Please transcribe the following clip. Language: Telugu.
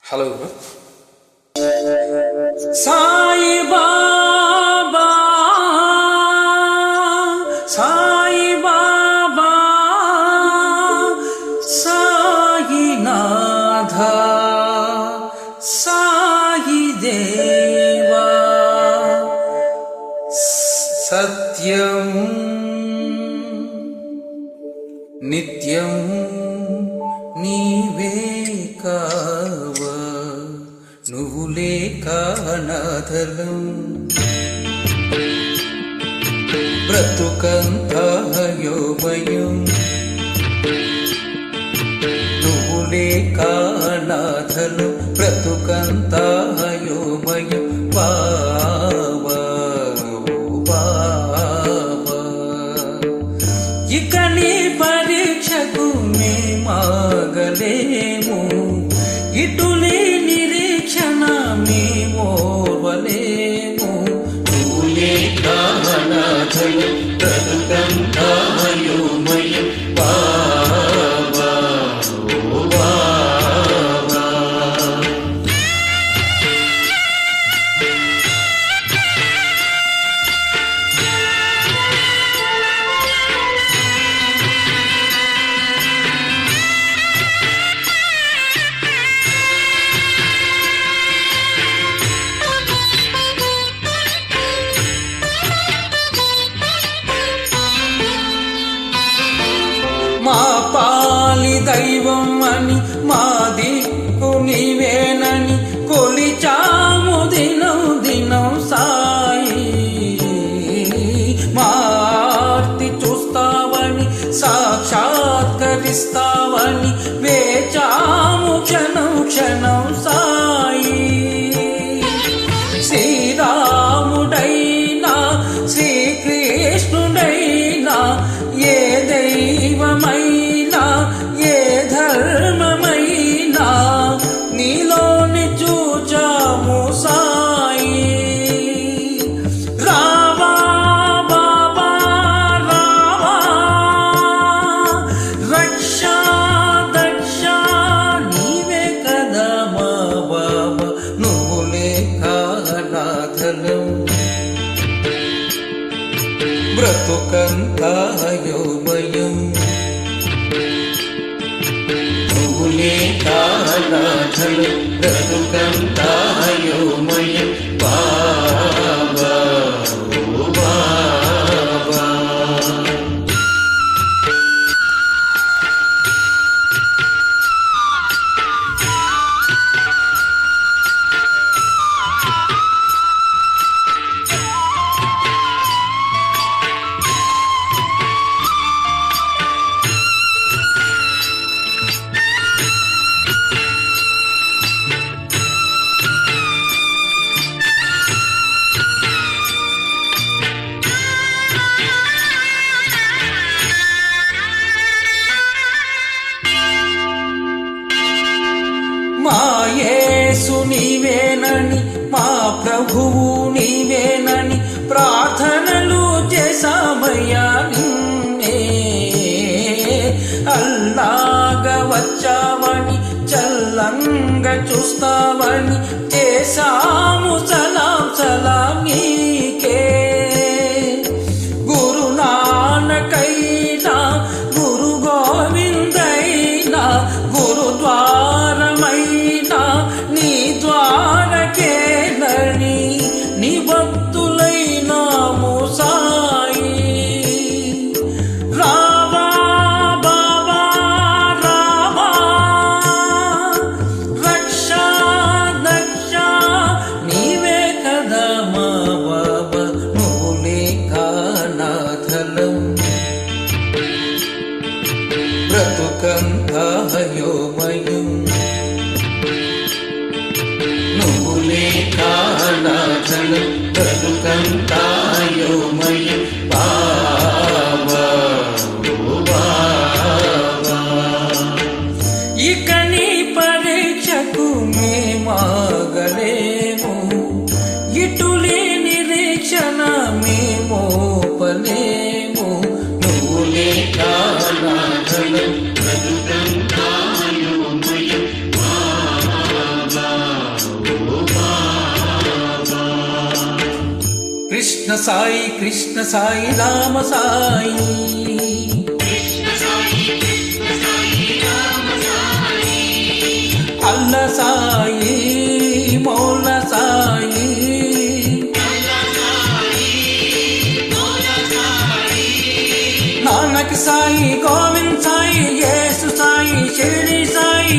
హలో సాయి బాబా సాయి బాబా సాయినాథ సాయి దేవా సత్యము నిత్యము నీవే కావా నువ్వు లేక అనాథలం బ్రతుకంతా అయోమయం నువ్వు లేక అనాథలం బ్రతుకంతా అయోమయం బాబా బాబా ఇక నీ పరీక్షకు మేమాగలేము ఇటులే నిరీక్షణ మేమోర్వలేము నువ్వు లేక అనాథలం బ్రతుకంతా అయోమయం బాబా బాబా మా పాలి దైవం అని మా దిక్కు నీవేనని కొలిచాము దినం దినం సాయి మా ఆర్తి చూస్తావని సాక్షాత్కరిస్తావని వేచాము క్షణం క్షణం సాయి శ్రీరాముడైనా శ్రీకృష్ణుడైనా ఏ దైవమైనా ఏ ధర్మమైనా నీలోని చూచాము సాయి రావా బాబా రావా రక్ష దక్ష నీవే కదా మా బాబా నువ్వు లేక అనాథలం బ్రతుకంతా అయోమయం నువ్వు లేక అనాథలం బ్రతుకంతా అయోమయం బాబా బాబా మా యేసు నీవేనని మా ప్రభువు నీవేనని ప్రార్థనలు చేశామయ్యా నిన్నే అల్లాగా వచ్చావని చల్లంగా చూస్తావని చేశాము సలాం సలాం నీకే గురు నానకైనా గురు గోవిందైనా గురుద్వారమైనా నీ ద్వారకేనని నీ భక్తులైనాము సాయి రావా బాబా రావా రక్ష దక్ష నీవే కదా మా బాబా నువ్వు లేక అనాథలం బ్రతుకంతా అయోమయం నువ్వు లేక అనాథలం బ్రతుకంతా అయోమయం బాబా బాబా ఇక నీ పరీక్షకు మేమాగలేము ఇటులే నిరీక్షణ మేమోపలేము నువ్వు లేక అనాథలం బ్రతుకంతా అయోమయం బాబా కృష్ణ సాయి కృష్ణ సాయి రామ సాయి అల్ల సాయి మౌల సాయి నానక్ సాయి గోవింద్ సాయి యేసు సాయి షిరిడి సాయి